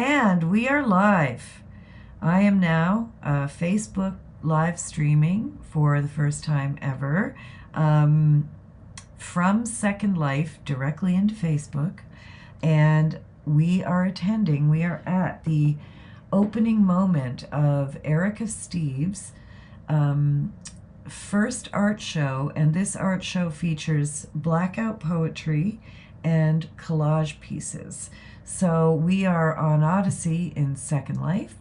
And we are live. I am now Facebook live streaming for the first time ever um, from Second Life directly into Facebook. And we are at the opening moment of Erika Steeves' first art show. And this art show features blackout poetry and collage pieces. So we are on Odyssey in Second Life,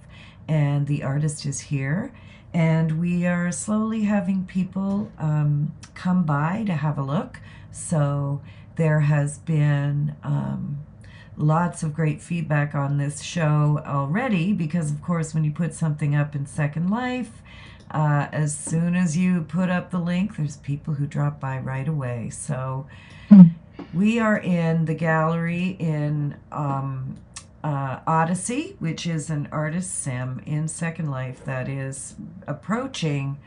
and the artist is here, and we are slowly having people come by to have a look. So there has been lots of great feedback on this show already, because of course when you put something up in Second Life, as soon as you put up the link, there's people who drop by right away. So we are in the gallery in Odyssey, which is an artist sim in Second Life that is approaching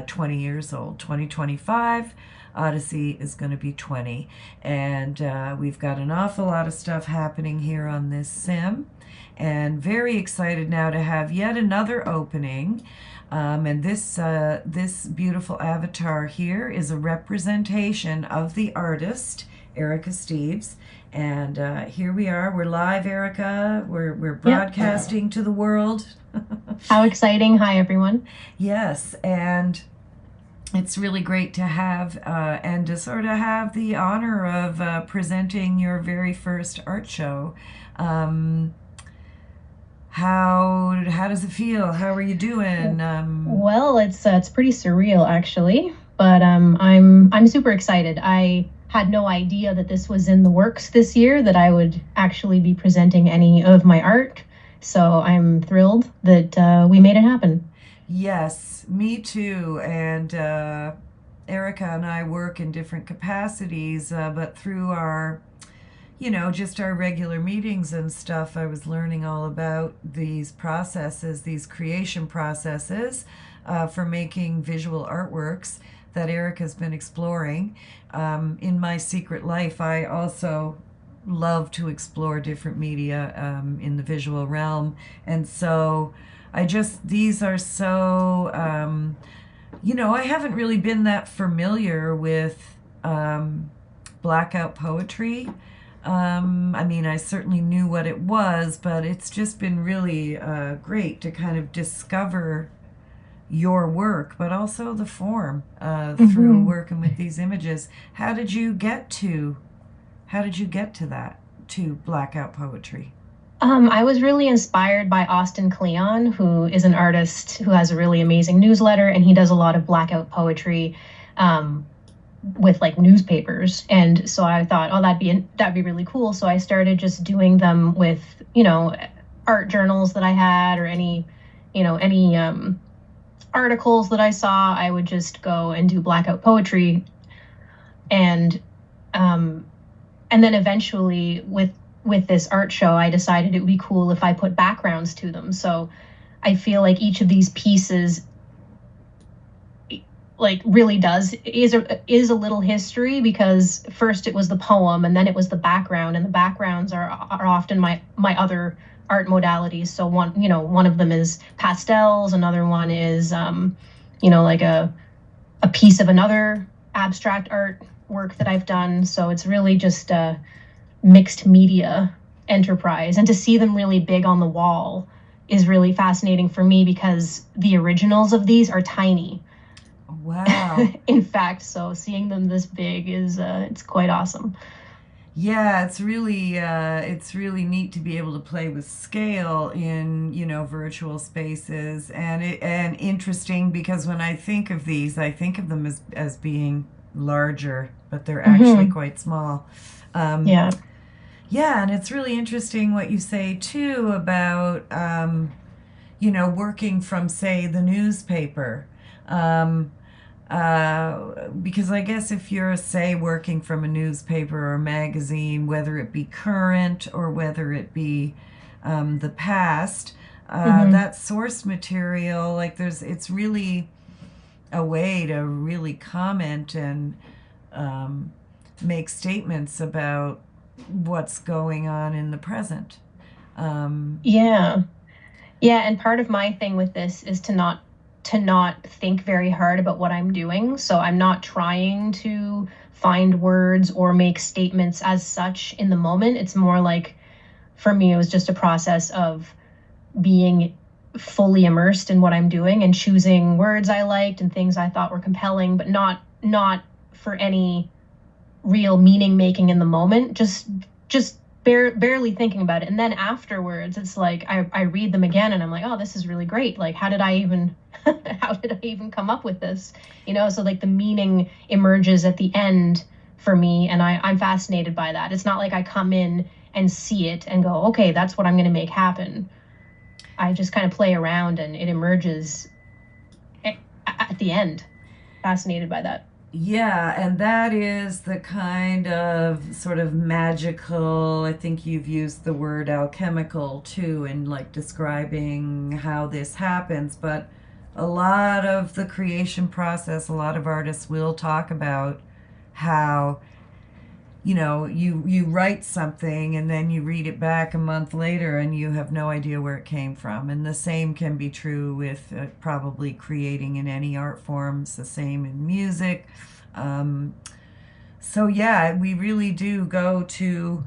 20 years old. 2025, Odyssey is going to be 20. And we've got an awful lot of stuff happening here on this sim. And very excited now to have yet another opening. And this beautiful avatar here is a representation of the artist, Erika Steeves. And here we are. We're live, Erika. We're broadcasting to the world. How exciting. Hi, everyone. Yes, and it's really great to have and to sort of have the honor of presenting your very first art show. How does it feel? How are you doing? Well, it's pretty surreal actually, but I'm super excited. I had no idea that this was in the works this year, that I would actually be presenting any of my art. So I'm thrilled that we made it happen. Yes, me too. And Erika and I work in different capacities, but through our just our regular meetings and stuff, I was learning all about these processes, these creation processes for making visual artworks that Erika's been exploring. In my secret life, I also love to explore different media in the visual realm. And so these are so, I haven't really been that familiar with blackout poetry. I certainly knew what it was, but it's just been really great to kind of discover your work, but also the form through working with these images. How did you get to that, to blackout poetry? I was really inspired by Austin Kleon, who is an artist who has a really amazing newsletter, and he does a lot of blackout poetry. With like newspapers, and so I thought, oh, that'd be really cool. So I started just doing them with art journals that I had, or any articles that I saw. I would just go and do blackout poetry, and then eventually with this art show, I decided it would be cool if I put backgrounds to them. So I feel like each of these pieces really is a little history, because first it was the poem and then it was the background, and the backgrounds are often my other art modalities. So one of them is pastels, another one is like a piece of another abstract art work that I've done. So it's really just a mixed media enterprise, and to see them really big on the wall is really fascinating for me, because the originals of these are tiny. Wow. In fact, so seeing them this big is it's quite awesome. Yeah, it's really neat to be able to play with scale in virtual spaces, and interesting, because when I think of these, I think of them as being larger, but they're actually quite small. Yeah, and it's really interesting what you say too about working from, say, the newspaper. Because I guess if you're, say, working from a newspaper or a magazine, whether it be current or whether it be the past, that source material, it's really a way to really comment and make statements about what's going on in the present. Yeah. Yeah, and part of my thing with this is to not think very hard about what I'm doing. So I'm not trying to find words or make statements as such in the moment. It's more like for me it was just a process of being fully immersed in what I'm doing and choosing words I liked and things I thought were compelling, but not for any real meaning making in the moment, just barely thinking about it. And then afterwards it's like I read them again and I'm like, oh, this is really great. Like, how did I even how did I even come up with this, so like the meaning emerges at the end for me, and I'm fascinated by that. It's not like I come in and see it and go, okay, that's what I'm going to make happen. I just kind of play around and it emerges at the end. Fascinated by that. Yeah, and that is the kind of sort of magical, I think you've used the word alchemical too in like describing how this happens, but a lot of the creation process, a lot of artists will talk about how you write something and then you read it back a month later and you have no idea where it came from. And the same can be true with probably creating in any art forms, the same in music. um, so yeah, we really do go to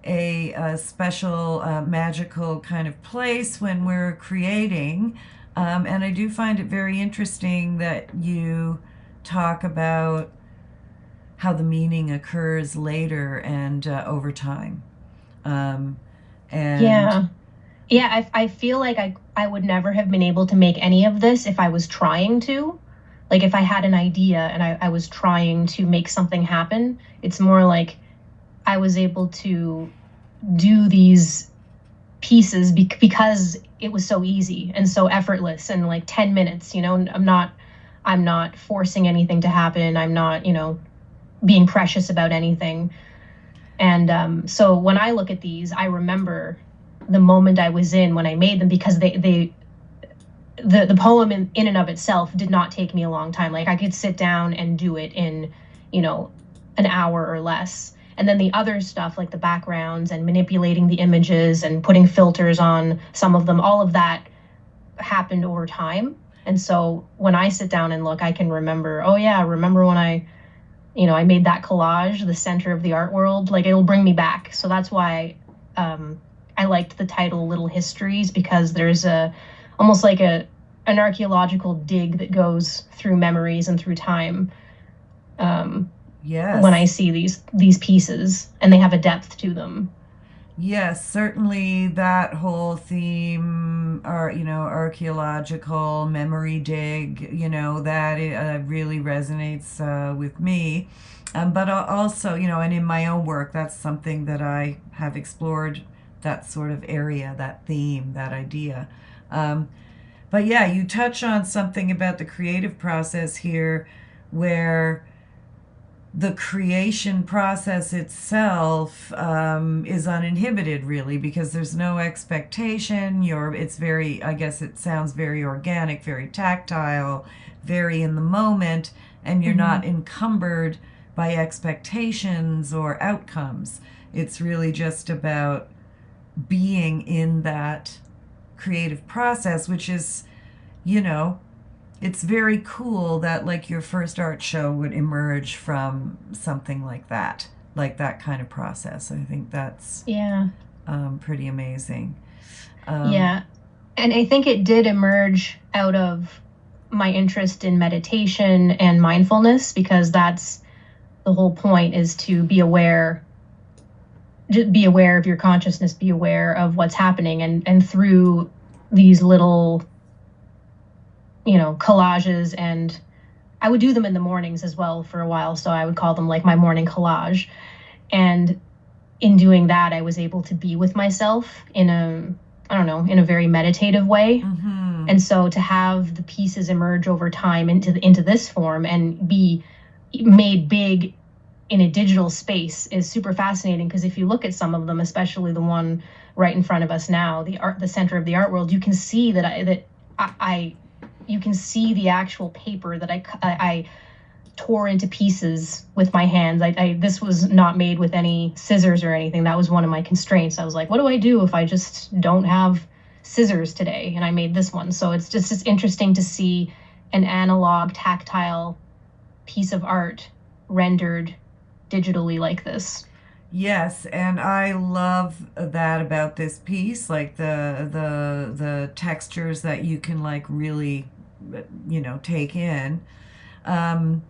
a special magical kind of place when we're creating. And I do find it very interesting that you talk about how the meaning occurs later and over time. Um, and Yeah. Yeah, I feel like I would never have been able to make any of this if I was trying to. Like if I had an idea and I was trying to make something happen, it's more like I was able to do these pieces because it was so easy and so effortless and like 10 minutes, I'm not forcing anything to happen. I'm not, being precious about anything. And so when I look at these, I remember the moment I was in when I made them, because the poem in and of itself did not take me a long time. Like I could sit down and do it in, you know, an hour or less. And then the other stuff, like the backgrounds and manipulating the images and putting filters on some of them, all of that happened over time. And so when I sit down and look, I can remember, oh yeah, remember when I made that collage, the center of the art world, like it'll bring me back. So that's why I liked the title Little Histories, because there's almost like an archaeological dig that goes through memories and through time, um, when I yes, see these pieces and they have a depth to them. yes, certainly that whole theme, or archaeological memory dig, that really resonates with me. But also, and in my own work, that's something that I have explored, that sort of area, that theme, that idea. Um, but yeah, you touch on something about the creative process here, where the creation process itself is uninhibited, really, because there's no expectation. It's very, I guess it sounds very organic, very tactile, very in the moment, and you're not Hmm. encumbered by expectations or outcomes. It's really just about being in that creative process, which is, you know, it's very cool that like your first art show would emerge from something like that kind of process. I think that's Yeah, pretty amazing. Um, yeah. And I think it did emerge out of my interest in meditation and mindfulness, because that's the whole point, is to be aware, just be aware of your consciousness, be aware of what's happening. And through these little, collages, and I would do them in the mornings as well for a while. So I would call them like my morning collage. And in doing that, I was able to be with myself I don't know, in a very meditative way. mm-hmm. And so to have the pieces emerge over time into this form and be made big in a digital space is super fascinating, because if you look at some of them, especially the one right in front of us now, the center of the art world, you can see that I you can see the actual paper that I tore into pieces with my hands. This was not made with any scissors or anything. That was one of my constraints. I was like, what do I do if I just don't have scissors today? And I made this one. So it's interesting to see an analog tactile piece of art rendered digitally like this. Yes, and I love that about this piece, like the textures that you can like really, take in. Um,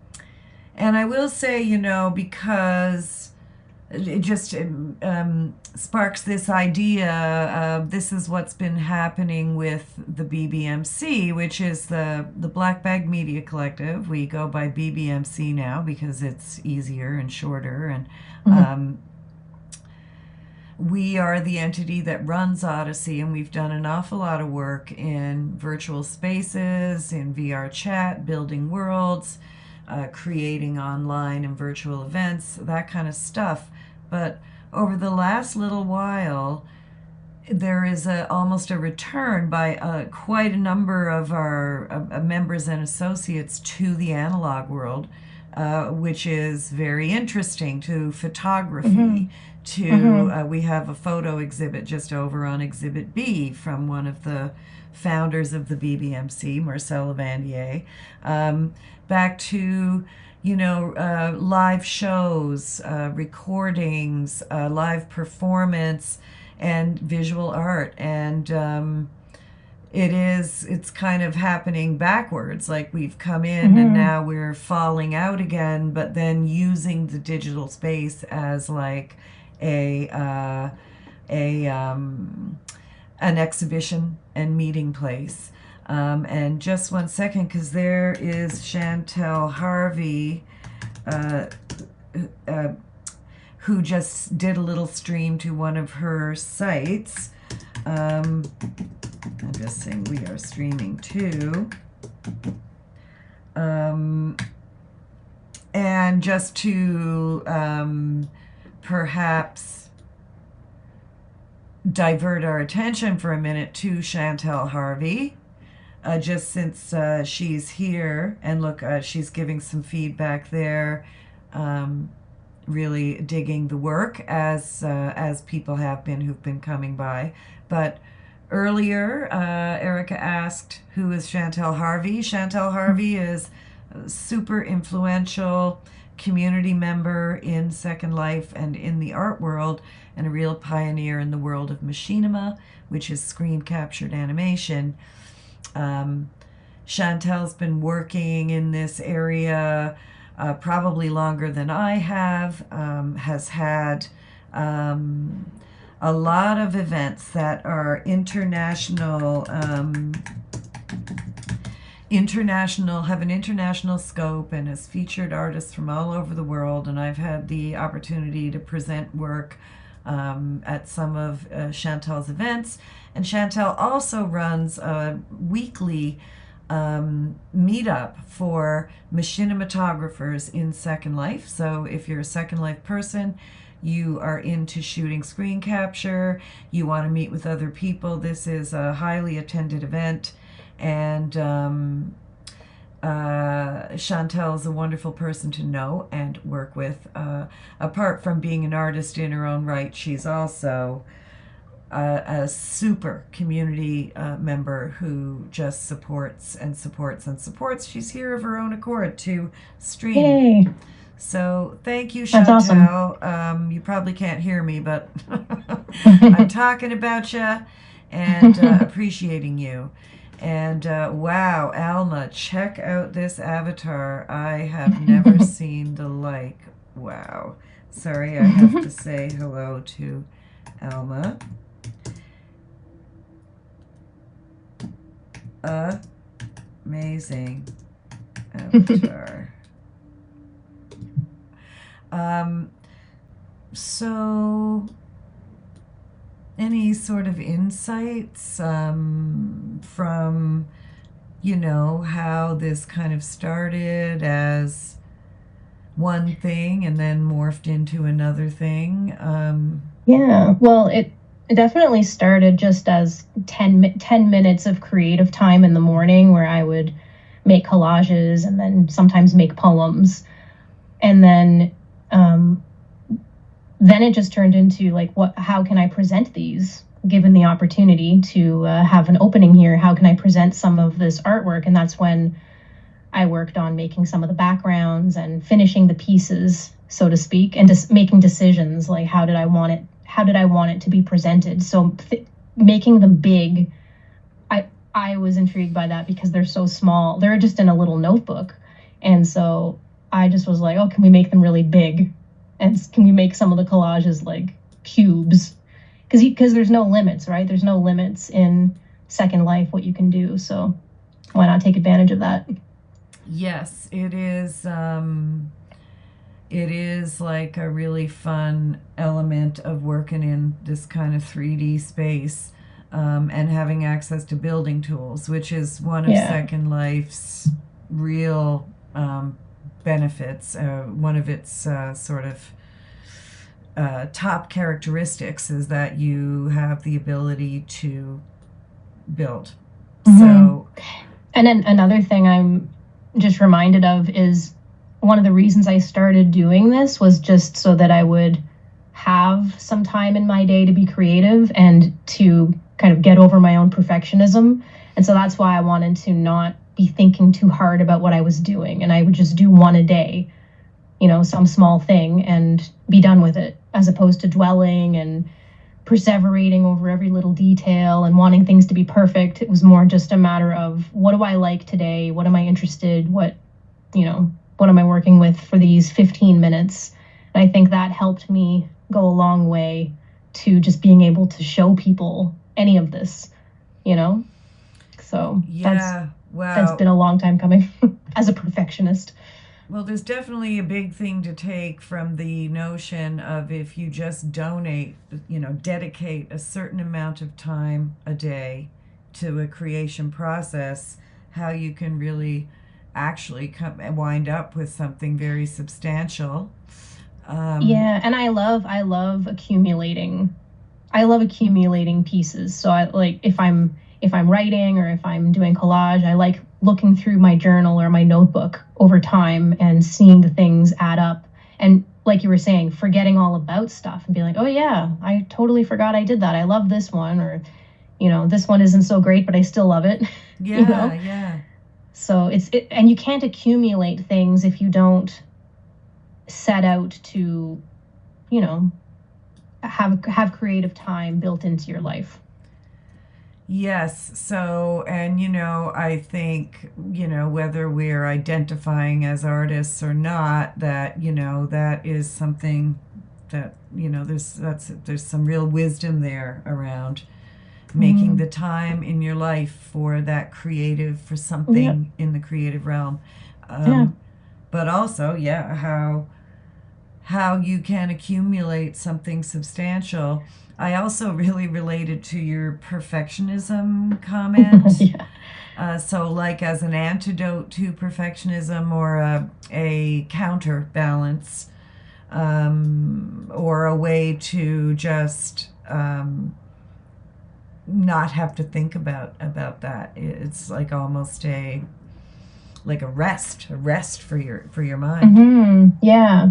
and I will say, because it just sparks this idea. This is what's been happening with the BBMC, which is the Black Bag Media Collective. We go by BBMC now because it's easier and shorter, and we are the entity that runs Odyssey, and we've done an awful lot of work in virtual spaces, in VR chat, building worlds, creating online and virtual events, that kind of stuff. But over the last little while, there is almost a return by quite a number of our members and associates to the analog world, which is very interesting, to photography. We have a photo exhibit just over on Exhibit B from one of the founders of the BBMC, Marcel Lavandier, back to live shows, recordings, live performance, and visual art. And it's kind of happening backwards, like we've come in and now we're falling out again, but then using the digital space as like an exhibition and meeting place. And just one second, because there is Chantel Harvey, who just did a little stream to one of her sites. I'm just saying we are streaming too. And just to perhaps divert our attention for a minute to Chantel Harvey, just since she's here, and look, she's giving some feedback there, really digging the work as people have been who've been coming by. But earlier, Erika asked, who is Chantel Harvey? Chantel Harvey is a super influential community member in Second Life and in the art world, and a real pioneer in the world of machinima, which is screen captured animation. Chantel's been working in this area probably longer than I have, has had a lot of events that are international, have an international scope, and has featured artists from all over the world. And I've had the opportunity to present work at some of Chantel's events. And Chantel also runs a weekly meetup for machinimatographers in Second Life. So if you're a Second Life person, you are into shooting screen capture, you want to meet with other people, this is a highly attended event. And Chantel is a wonderful person to know and work with. Apart from being an artist in her own right, she's also a super community member who just supports and supports and supports. She's here of her own accord to stream. Yay. So thank you, That's Chantel. awesome. You probably can't hear me, but I'm talking about you and appreciating you. And wow, Alma, check out this avatar. I have never seen the like. Wow. Sorry, I have to say hello to Alma. Amazing avatar. So any sort of insights from, how this kind of started as one thing and then morphed into another thing? Yeah, well, it definitely started just as 10 minutes of creative time in the morning, where I would make collages and then sometimes make poems. And um, then it just turned into like, how can I present these? Given the opportunity to have an opening here, how can I present some of this artwork? And that's when I worked on making some of the backgrounds and finishing the pieces, so to speak, and just making decisions like how did I want it? How did I want it to be presented? So making them big, I was intrigued by that because they're so small. They're just in a little notebook, and so I just was like, oh, can we make them really big? And can we make some of the collages like cubes? Because there's no limits, right? There's no limits in Second Life what you can do. So why not take advantage of that? Yes, it is. It is like a really fun element of working in this kind of 3D space, and having access to building tools, which is one of Yeah. Second Life's real benefits. One of its sort of top characteristics is that you have the ability to build. Mm-hmm. So, And then another thing I'm just reminded of is one of the reasons I started doing this was just so that I would have some time in my day to be creative and to kind of get over my own perfectionism. And so that's why I wanted to not be thinking too hard about what I was doing. And I would just do one a day, some small thing and be done with it, as opposed to dwelling and perseverating over every little detail and wanting things to be perfect. It was more just a matter of what do I like today? What am I interested? What am I working with for these 15 minutes? And I think that helped me go a long way to just being able to show people any of this, you know? So yeah, that's wow. been a long time coming as a perfectionist. Well, there's definitely a big thing to take from the notion of if you just donate, dedicate a certain amount of time a day to a creation process, how you can really actually come and wind up with something very substantial. Um, Yeah, and I love accumulating. I love accumulating pieces. So I like if I'm writing or if I'm doing collage, I like looking through my journal or my notebook over time and seeing the things add up. And like you were saying, forgetting all about stuff and be like, "Oh yeah, I totally forgot I did that. I love this one," or this one isn't so great, but I still love it, you yeah, know? yeah. So and you can't accumulate things if you don't set out to, you know, have creative time built into your life. Yes. So, and I think, whether we're identifying as artists or not, that, that is something that, there's some real wisdom there around making Mm, the time in your life for for yeah, something in the creative realm. yeah. Um, but also, yeah, how you can accumulate something substantial. I also really related to your perfectionism comment. Yeah. So, like as an antidote to perfectionism or a counterbalance, or a way to just not have to think about that. It's like almost a rest for your mind. Yeah,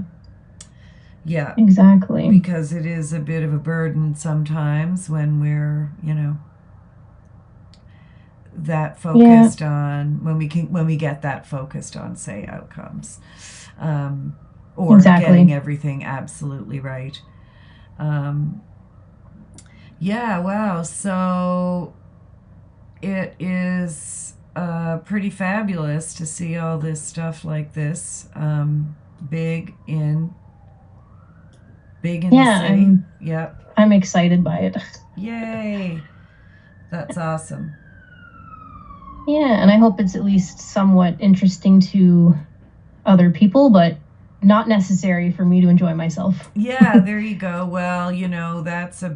Yeah, exactly. because it is a bit of a burden sometimes when we're that Yeah, focused on when we get that focused on, say, outcomes, um, or getting exactly. everything absolutely right. um, yeah, wow. So it is pretty fabulous to see all this stuff like this, big in big in the Yeah, city. I'm Yep. I'm excited by it. Yay. That's awesome. Yeah, and I hope it's at least somewhat interesting to other people, but not necessary for me to enjoy myself. Yeah, there you go. Well, that's a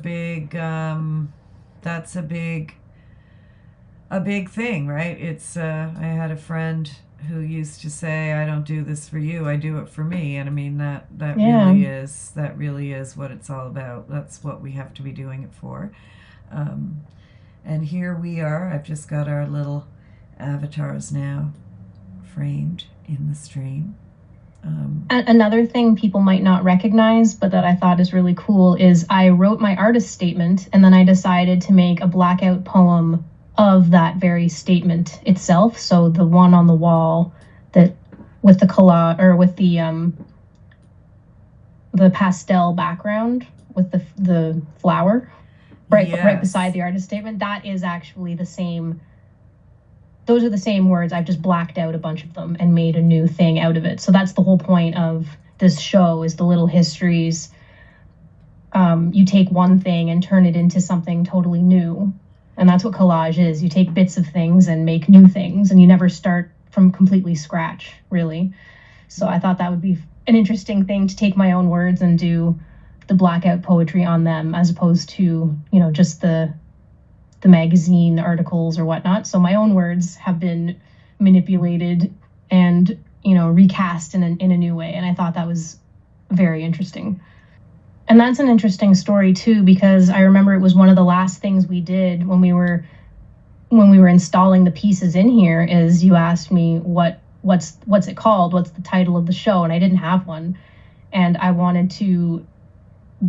big thing, right? It's I had a friend who used to say, "I don't do this for you, I do it for me." And I mean Yeah. that really is what it's all about. That's what we have to be doing it for. Um, and here we are. I've just got our little avatars now. framed in the stream. Another thing people might not recognize, but that I thought is really cool, is I wrote my artist statement and then I decided to make a blackout poem of that very statement itself. So the one on the wall that with the collage or with the pastel background with the flower right beside the artist statement, that is actually the same. Those are the same words. I've just blacked out a bunch of them and made a new thing out of it. So that's the whole point of this show, is the little histories. You take one thing and turn it into something totally new. And that's what collage is. You take bits of things and make new things, and you never start from completely scratch, really. So I thought that would be an interesting thing, to take my own words and do the blackout poetry on them, as opposed to, just the magazine articles or whatnot. So my own words have been manipulated and, recast in a new way. And I thought that was very interesting. And that's an interesting story too, because I remember it was one of the last things we did when we were installing the pieces in here, is you asked me what's it called? What's the title of the show? And I didn't have one. And I wanted to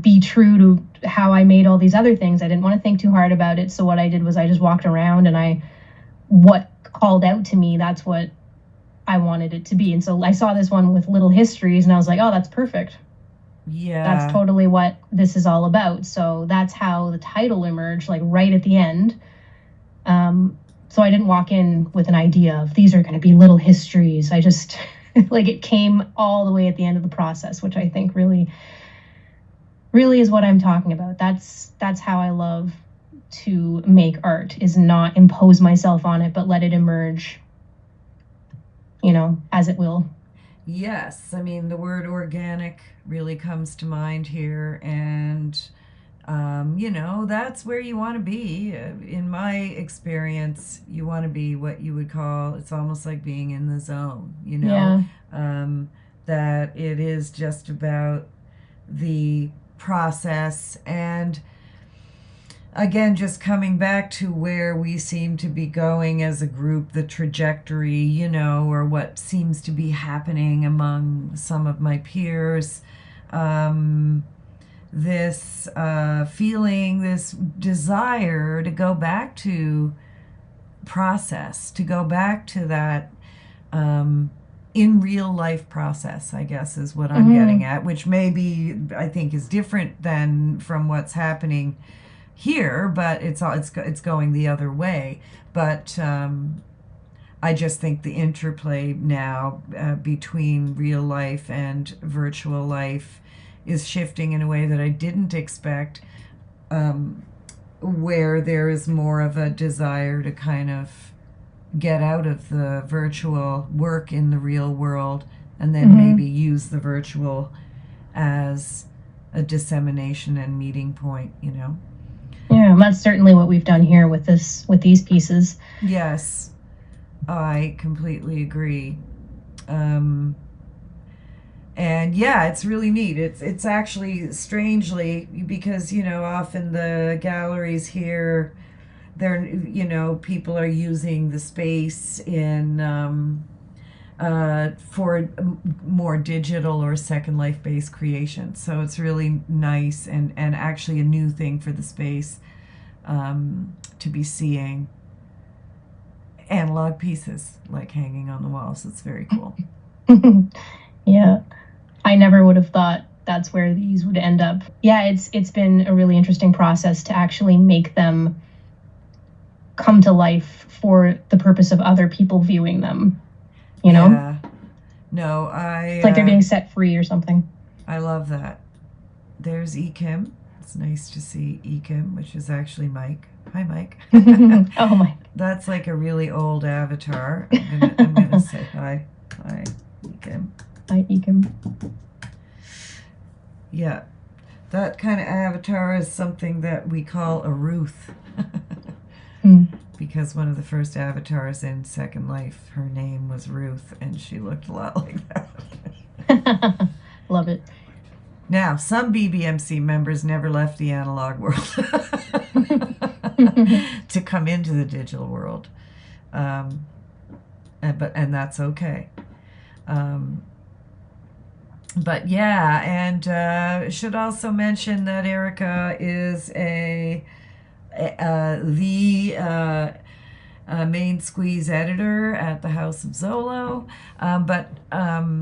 be true to how I made all these other things. I didn't want to think too hard about it. So what I did was I just walked around and what called out to me, that's what I wanted it to be. And so I saw this one with little histories and I was like, oh, that's perfect. Yeah. That's totally what this is all about. So that's how the title emerged, like right at the end. So I didn't walk in with an idea of these are going to be little histories. I just like, it came all the way at the end of the process, which I think really is what I'm talking about. That's how I love to make art, is not impose myself on it, but let it emerge, as it will. Yes, I mean, the word organic really comes to mind here, and that's where you want to be. In my experience, you want to be what you would call, it's almost like being in the zone, Yeah. That it is just about the process. And again, just coming back to where we seem to be going as a group, the trajectory, or what seems to be happening among some of my peers. This feeling, this desire to go back to process, to go back to that in real life process, I guess, is what I'm getting at, which maybe I think is different than from what's happening here, but it's going the other way. But I just think the interplay now between real life and virtual life is shifting in a way that I didn't expect, where there is more of a desire to kind of get out of the virtual, work in the real world, and then maybe use the virtual as a dissemination and meeting point, Yeah, that's certainly what we've done here with these pieces. Yes, I completely agree. And yeah, it's really neat. It's actually, strangely, because often the galleries here, they're people are using the space in for more digital or Second Life based creation. So it's really nice and actually a new thing for the space, to be seeing analog pieces like hanging on the walls. It's very cool. Yeah, I never would have thought that's where these would end up. Yeah, it's been a really interesting process to actually make them come to life for the purpose of other people viewing them. Yeah. No, it's like they're being set free or something. I love that. There's Ekim. It's nice to see Ekim, which is actually Mike. Hi, Mike. Oh, Mike. That's like a really old avatar. I'm gonna say hi. Hi, Ekim. Hi, Ekim. Yeah, that kind of avatar is something that we call a Ruth. Because one of the first avatars in Second Life, her name was Ruth, and she looked a lot like that. Love it. Now, some BBMC members never left the analog world to come into the digital world. And and that's okay. Um, but yeah, and should also mention that Erika is the main squeeze editor at the House of Zolo,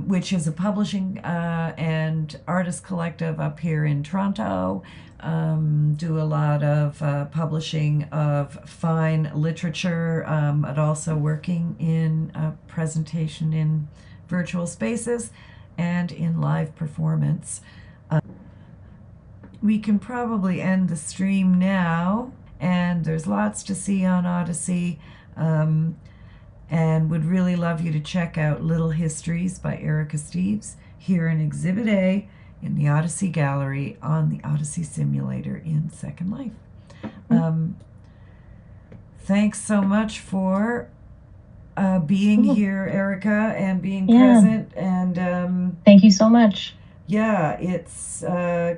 which is a publishing and artist collective up here in Toronto. Do a lot of publishing of fine literature, but also working in presentation in virtual spaces and in live performance. We can probably end the stream now, and there's lots to see on Odyssey, and would really love you to check out Little Histories by Erika Steeves here in Exhibit A in the Odyssey Gallery on the Odyssey Simulator in Second Life. Thanks so much for being here, Erika, and being present. And thank you so much. Yeah, it's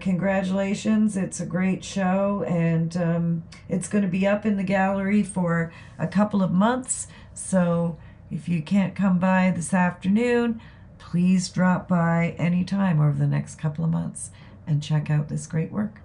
congratulations. It's a great show, and it's going to be up in the gallery for a couple of months. So if you can't come by this afternoon, please drop by anytime over the next couple of months and check out this great work.